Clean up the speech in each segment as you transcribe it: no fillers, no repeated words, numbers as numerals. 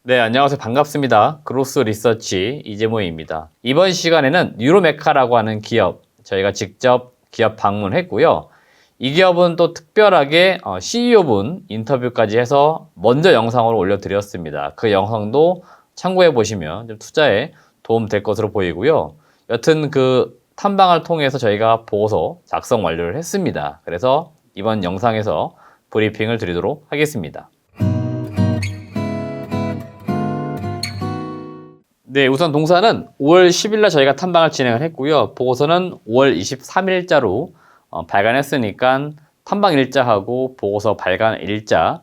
네, 안녕하세요. 반갑습니다. 그로스 리서치 이재모입니다. 이번 시간에는 뉴로메카라고 하는 기업, 저희가 직접 기업 방문했고요. 이 기업은 또 특별하게 CEO분 인터뷰까지 해서 먼저 영상으로 올려드렸습니다. 그 영상도 참고해 보시면 좀 투자에 도움 될 것으로 보이고요. 여튼 그 탐방을 통해서 저희가 보고서 작성 완료를 했습니다. 그래서 이번 영상에서 브리핑을 드리도록 하겠습니다. 네, 우선 동사는 5월 10일 날 저희가 탐방을 진행을 했고요. 보고서는 5월 23일자로 발간했으니까 탐방 일자하고 보고서 발간 일자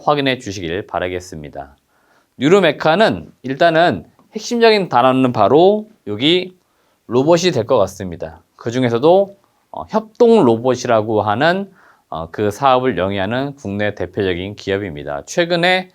확인해 주시길 바라겠습니다. 뉴로메카는 일단은 핵심적인 단어는 바로 여기 로봇이 될 것 같습니다. 그 중에서도 협동 로봇이라고 하는 그 사업을 영위하는 국내 대표적인 기업입니다. 최근에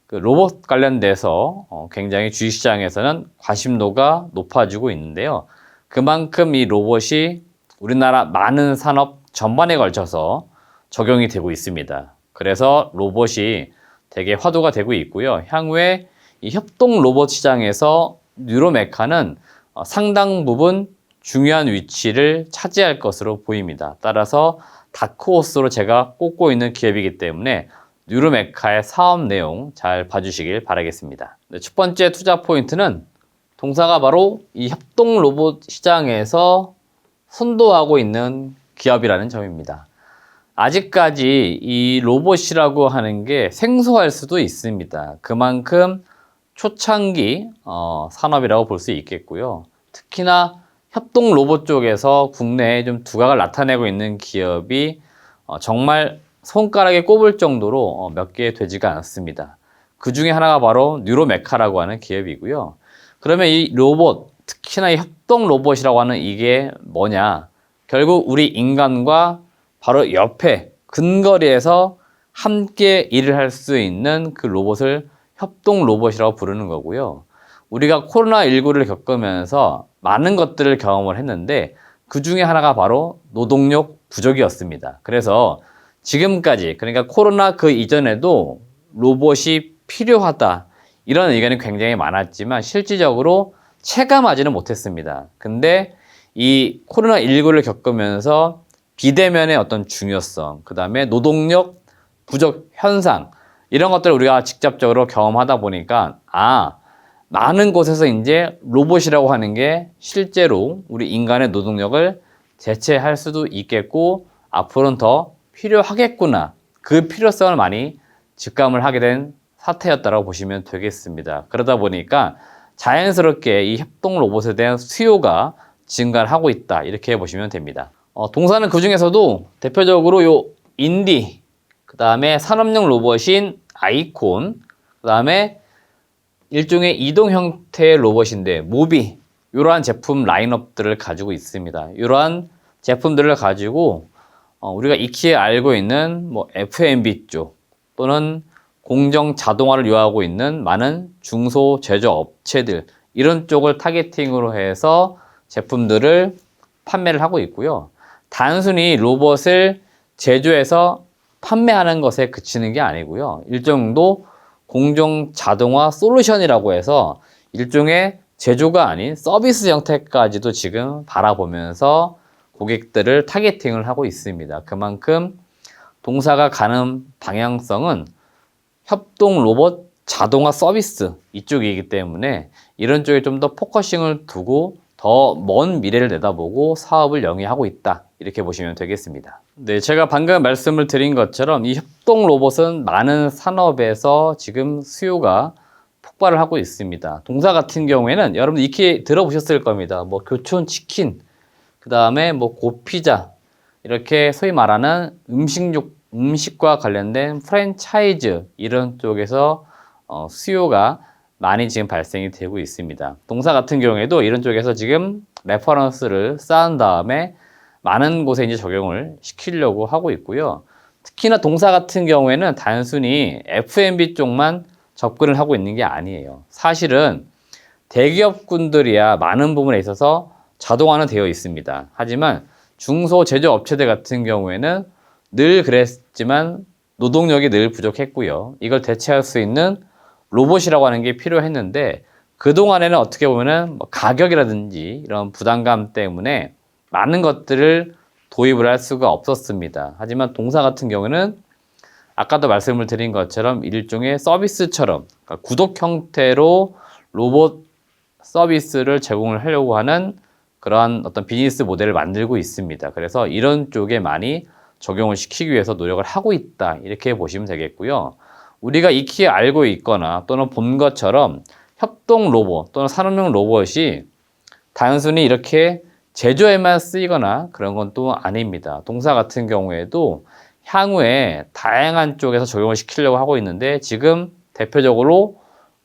그 로봇 관련돼서 굉장히 주식시장에서는 관심도가 높아지고 있는데요. 그만큼 이 로봇이 우리나라 많은 산업 전반에 걸쳐서 적용이 되고 있습니다. 그래서 로봇이 되게 화두가 되고 있고요. 향후에 이 협동 로봇 시장에서 뉴로메카는 상당 부분 중요한 위치를 차지할 것으로 보입니다. 따라서 다크호스로 제가 꼽고 있는 기업이기 때문에 뉴로메카의 사업 내용 잘 봐주시길 바라겠습니다. 네, 첫 번째 투자 포인트는 동사가 바로 이 협동 로봇 시장에서 선도하고 있는 기업이라는 점입니다. 아직까지 이 로봇이라고 하는 게 생소할 수도 있습니다. 그만큼 초창기 산업이라고 볼 수 있겠고요. 특히나 협동 로봇 쪽에서 국내에 좀 두각을 나타내고 있는 기업이 정말 손가락에 꼽을 정도로 몇 개 되지가 않습니다. 그 중에 하나가 바로 뉴로메카라고 하는 기업이고요. 그러면 이 로봇, 특히나 이 협동 로봇이라고 하는 이게 뭐냐? 결국 우리 인간과 바로 옆에 근거리에서 함께 일을 할 수 있는 그 로봇을 협동 로봇이라고 부르는 거고요. 우리가 코로나19를 겪으면서 많은 것들을 경험을 했는데 그 중에 하나가 바로 노동력 부족이었습니다. 그래서 지금까지, 그러니까 코로나 그 이전에도 로봇이 필요하다 이런 의견이 굉장히 많았지만 실질적으로 체감하지는 못했습니다. 근데 이 코로나19를 겪으면서 비대면의 어떤 중요성, 그 다음에 노동력 부족 현상 이런 것들을 우리가 직접적으로 경험하다 보니까 많은 곳에서 이제 로봇이라고 하는 게 실제로 우리 인간의 노동력을 대체할 수도 있겠고 앞으로는 더 필요하겠구나. 그 필요성을 많이 직감을 하게 된 사태였다고 보시면 되겠습니다. 그러다 보니까 자연스럽게 이 협동 로봇에 대한 수요가 증가를 하고 있다. 이렇게 보시면 됩니다. 동사는 그 중에서도 대표적으로 요 인디, 그 다음에 산업용 로봇인 아이콘, 그 다음에 일종의 이동 형태의 로봇인데 모비, 이러한 제품 라인업들을 가지고 있습니다. 이러한 제품들을 가지고 우리가 익히 알고 있는 뭐 F&B 쪽 또는 공정 자동화를 요하고 있는 많은 중소 제조업체들 이런 쪽을 타겟팅으로 해서 제품들을 판매를 하고 있고요. 단순히 로봇을 제조해서 판매하는 것에 그치는 게 아니고요. 일정 정도 공정 자동화 솔루션이라고 해서 일종의 제조가 아닌 서비스 형태까지도 지금 바라보면서 고객들을 타겟팅을 하고 있습니다. 그만큼 동사가 가는 방향성은 협동 로봇 자동화 서비스 이쪽이기 때문에 이런 쪽에 좀 더 포커싱을 두고 더 먼 미래를 내다보고 사업을 영위하고 있다. 이렇게 보시면 되겠습니다. 네, 제가 방금 말씀을 드린 것처럼 이 협동 로봇은 많은 산업에서 지금 수요가 폭발을 하고 있습니다. 동사 같은 경우에는 여러분들 익히 들어보셨을 겁니다. 뭐 교촌 치킨, 그 다음에 뭐 고피자 이렇게 소위 말하는 음식과 관련된 프랜차이즈 이런 쪽에서 수요가 많이 지금 발생이 되고 있습니다. 동사 같은 경우에도 이런 쪽에서 지금 레퍼런스를 쌓은 다음에 많은 곳에 이제 적용을 시키려고 하고 있고요. 특히나 동사 같은 경우에는 단순히 F&B 쪽만 접근을 하고 있는 게 아니에요. 사실은 대기업군들이야 많은 부분에 있어서 자동화는 되어 있습니다. 하지만 중소 제조업체들 같은 경우에는 늘 그랬지만 노동력이 늘 부족했고요. 이걸 대체할 수 있는 로봇이라고 하는 게 필요했는데 그동안에는 어떻게 보면은 뭐 가격이라든지 이런 부담감 때문에 많은 것들을 도입을 할 수가 없었습니다. 하지만 동사 같은 경우는 아까도 말씀을 드린 것처럼 일종의 서비스처럼 그러니까 구독 형태로 로봇 서비스를 제공을 하려고 하는 그러한 어떤 비즈니스 모델을 만들고 있습니다. 그래서 이런 쪽에 많이 적용을 시키기 위해서 노력을 하고 있다. 이렇게 보시면 되겠고요. 우리가 익히 알고 있거나 또는 본 것처럼 협동 로봇 또는 산업용 로봇이 단순히 이렇게 제조에만 쓰이거나 그런 건 또 아닙니다. 동사 같은 경우에도 향후에 다양한 쪽에서 적용을 시키려고 하고 있는데 지금 대표적으로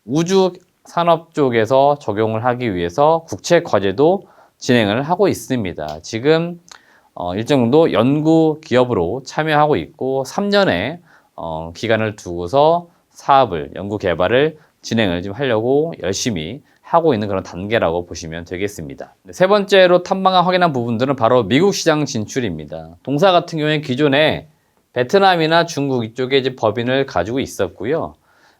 우주 산업 쪽에서 적용을 하기 위해서 국책 과제도 진행을 하고 있습니다. 지금 일정 정도 연구 기업으로 참여하고 있고 3년의 기간을 두고서 사업을 연구 개발을 진행을 좀 하려고 열심히 하고 있는 그런 단계라고 보시면 되겠습니다. 세 번째로 탐방과 확인한 부분들은 바로 미국 시장 진출입니다. 동사 같은 경우에 기존에 베트남이나 중국 이쪽에 이제 법인을 가지고 있었고요.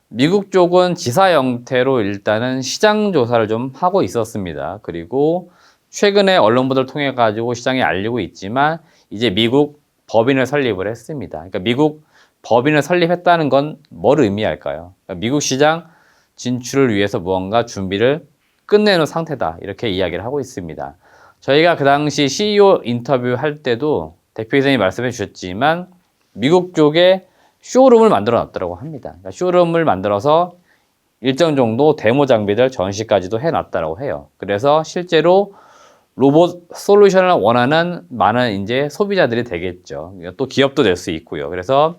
미국 쪽은 지사 형태로 일단은 시장 조사를 좀 하고 있었습니다. 그리고 최근에 언론 보도를 통해 가지고 시장에 알리고 있지만 이제 미국 법인을 설립을 했습니다. 그러니까 미국 법인을 설립했다는 건 뭘 의미할까요? 그러니까 미국 시장 진출을 위해서 무언가 준비를 끝내놓은 상태다. 이렇게 이야기를 하고 있습니다. 저희가 그 당시 CEO 인터뷰 할 때도 대표이사님이 말씀해 주셨지만 미국 쪽에 쇼룸을 만들어 놨더라고 합니다. 그러니까 쇼룸을 만들어서 일정 정도 데모 장비들 전시까지도 해 놨다고 해요. 그래서 실제로 로봇 솔루션을 원하는 많은 이제 소비자들이 되겠죠. 또 기업도 될 수 있고요. 그래서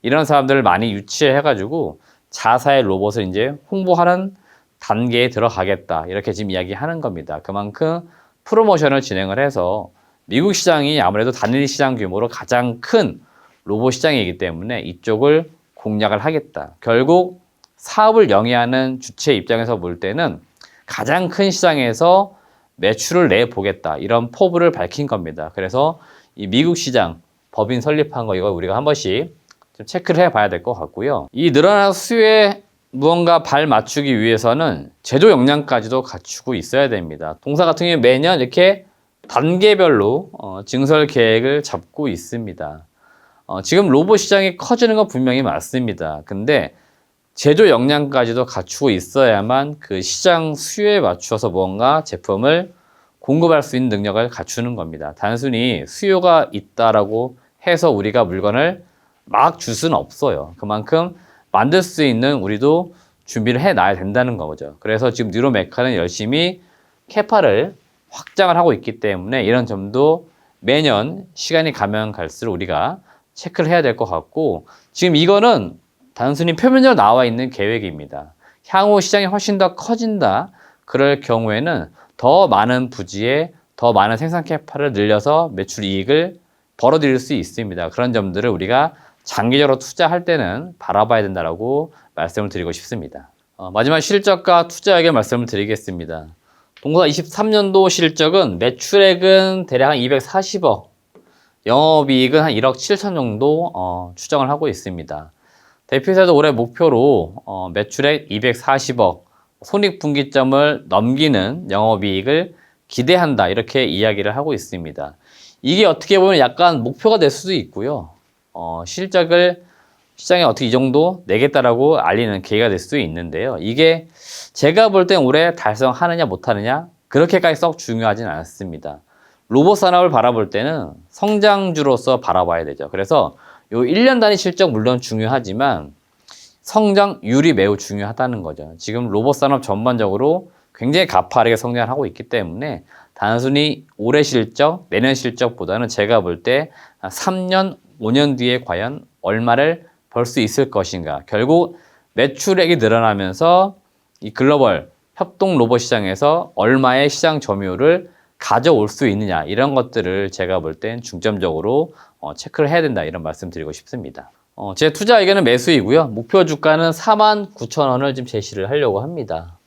이런 사람들을 많이 유치해 가지고 자사의 로봇을 이제 홍보하는 단계에 들어가겠다. 이렇게 지금 이야기하는 겁니다. 그만큼 프로모션을 진행을 해서 미국 시장이 아무래도 단일 시장 규모로 가장 큰 로봇 시장이기 때문에 이쪽을 공략을 하겠다. 결국 사업을 영위하는 주체 입장에서 볼 때는 가장 큰 시장에서 매출을 내보겠다. 이런 포부를 밝힌 겁니다. 그래서 이 미국 시장 법인 설립한 거 이거 우리가 한 번씩 좀 체크를 해봐야 될 것 같고요. 이 늘어난 수요에 무언가 발 맞추기 위해서는 제조 역량까지도 갖추고 있어야 됩니다. 동사 같은 경우에 매년 이렇게 단계별로 증설 계획을 잡고 있습니다. 지금 로봇 시장이 커지는 건 분명히 맞습니다. 근데 제조 역량까지도 갖추고 있어야만 그 시장 수요에 맞추어서 무언가 제품을 공급할 수 있는 능력을 갖추는 겁니다. 단순히 수요가 있다라고 해서 우리가 물건을 막 줄 수는 없어요. 그만큼 만들 수 있는 우리도 준비를 해놔야 된다는 거죠. 그래서 지금 뉴로메카는 열심히 캐파를 확장을 하고 있기 때문에 이런 점도 매년 시간이 가면 갈수록 우리가 체크를 해야 될 것 같고 지금 이거는 단순히 표면적으로 나와 있는 계획입니다. 향후 시장이 훨씬 더 커진다. 그럴 경우에는 더 많은 부지에 더 많은 생산 캐파를 늘려서 매출 이익을 벌어들일 수 있습니다. 그런 점들을 우리가 장기적으로 투자할 때는 바라봐야 된다고 말씀을 드리고 싶습니다. 마지막 실적과 투자 의견 말씀을 드리겠습니다. 동사 23년도 실적은 매출액은 대략 한 240억, 영업이익은 한 1억 7천 정도 추정을 하고 있습니다. 대표이사도 올해 목표로 매출액 240억, 손익분기점을 넘기는 영업이익을 기대한다 이렇게 이야기를 하고 있습니다. 이게 어떻게 보면 약간 목표가 될 수도 있고요. 실적을 시장에 어떻게 이 정도 내겠다라고 알리는 계기가 될 수도 있는데요. 이게 제가 볼 땐 올해 달성하느냐 못하느냐 그렇게까지 썩 중요하진 않습니다. 로봇 산업을 바라볼 때는 성장주로서 바라봐야 되죠. 그래서 요 1년 단위 실적 물론 중요하지만 성장률이 매우 중요하다는 거죠. 지금 로봇 산업 전반적으로 굉장히 가파르게 성장을 하고 있기 때문에 단순히 올해 실적, 내년 실적보다는 제가 볼 때 3년, 5년 뒤에 과연 얼마를 벌 수 있을 것인가. 결국 매출액이 늘어나면서 이 글로벌 협동 로봇 시장에서 얼마의 시장 점유율을 가져올 수 있느냐 이런 것들을 제가 볼 땐 중점적으로 체크를 해야 된다 이런 말씀 드리고 싶습니다. 제 투자 의견은 매수이고요. 목표 주가는 49,000원을 좀 제시를 하려고 합니다.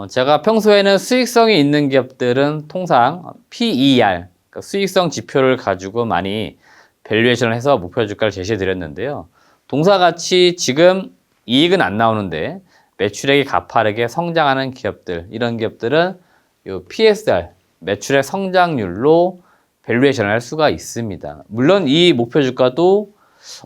제가 평소에는 수익성이 있는 기업들은 통상 PER, 그러니까 수익성 지표를 가지고 많이 밸류에이션을 해서 목표 주가를 제시해 드렸는데요. 동사같이 지금 이익은 안 나오는데 매출액이 가파르게 성장하는 기업들, 이런 기업들은 요 PSR, 매출액 성장률로 밸류에이션을 할 수가 있습니다. 물론 이 목표 주가도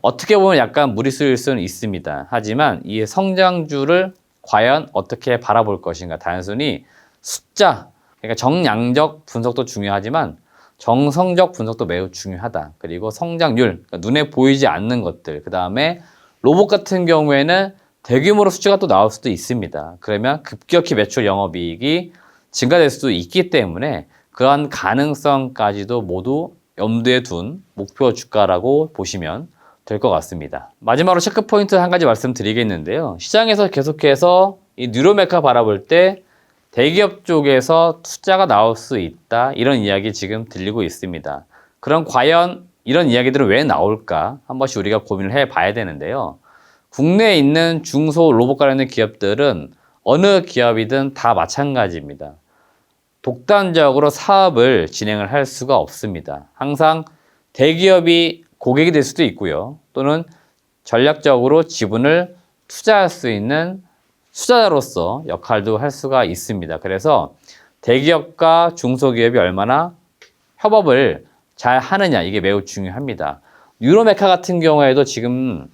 어떻게 보면 약간 무리수일 수는 있습니다. 하지만 이 성장주를 과연 어떻게 바라볼 것인가. 단순히 숫자, 그러니까 정량적 분석도 중요하지만 정성적 분석도 매우 중요하다. 그리고 성장률, 그러니까 눈에 보이지 않는 것들, 그 다음에 로봇 같은 경우에는 대규모로 수치가 또 나올 수도 있습니다. 그러면 급격히 매출 영업이익이 증가될 수도 있기 때문에 그러한 가능성까지도 모두 염두에 둔 목표 주가라고 보시면 될 것 같습니다. 마지막으로 체크 포인트 한 가지 말씀드리겠는데요. 시장에서 계속해서 이 뉴로메카 바라볼 때 대기업 쪽에서 투자가 나올 수 있다, 이런 이야기 지금 들리고 있습니다. 그럼 과연 이런 이야기들은 왜 나올까? 한 번씩 우리가 고민을 해봐야 되는데요. 국내에 있는 중소 로봇 관련된 기업들은 어느 기업이든 다 마찬가지입니다. 독단적으로 사업을 진행을 할 수가 없습니다. 항상 대기업이 고객이 될 수도 있고요. 또는 전략적으로 지분을 투자할 수 있는 투자자로서 역할도 할 수가 있습니다. 그래서 대기업과 중소기업이 얼마나 협업을 잘 하느냐, 이게 매우 중요합니다. 뉴로메카 같은 경우에도 지금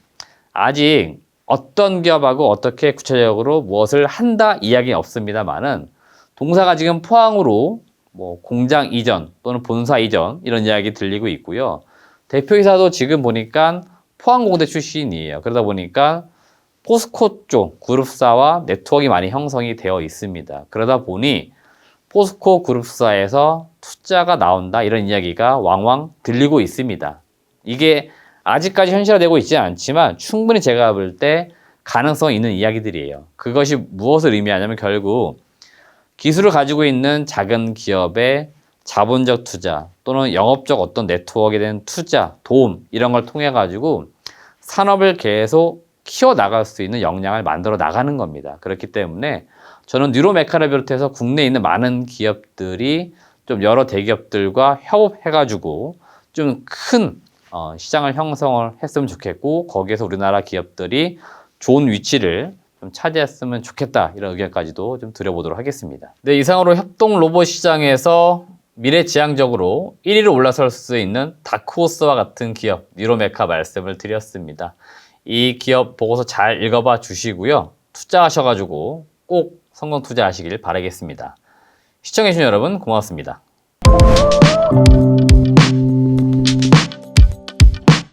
아직 어떤 기업하고 어떻게 구체적으로 무엇을 한다 이야기는 없습니다만은 동사가 지금 포항으로 뭐 공장 이전 또는 본사 이전 이런 이야기 들리고 있고요. 대표이사도 지금 보니까 포항공대 출신이에요. 그러다 보니까 포스코 쪽 그룹사와 네트워크가 많이 형성이 되어 있습니다. 그러다 보니 포스코 그룹사에서 투자가 나온다, 이런 이야기가 왕왕 들리고 있습니다. 이게 아직까지 현실화되고 있지 않지만 충분히 제가 볼 때 가능성이 있는 이야기들이에요. 그것이 무엇을 의미하냐면 결국 기술을 가지고 있는 작은 기업의 자본적 투자 또는 영업적 어떤 네트워크에 대한 투자, 도움, 이런 걸 통해 가지고 산업을 계속 키워나갈 수 있는 역량을 만들어 나가는 겁니다. 그렇기 때문에 저는 뉴로메카를 비롯해서 국내에 있는 많은 기업들이 좀 여러 대기업들과 협업해가지고 좀 큰 시장을 형성을 했으면 좋겠고, 거기에서 우리나라 기업들이 좋은 위치를 좀 차지했으면 좋겠다, 이런 의견까지도 좀 드려보도록 하겠습니다. 네, 이상으로 협동 로봇 시장에서 미래지향적으로 1위로 올라설 수 있는 다크호스와 같은 기업 뉴로메카 말씀을 드렸습니다. 이 기업 보고서 잘 읽어봐 주시고요. 투자하셔가지고 꼭 성공 투자하시길 바라겠습니다. 시청해주신 여러분 고맙습니다.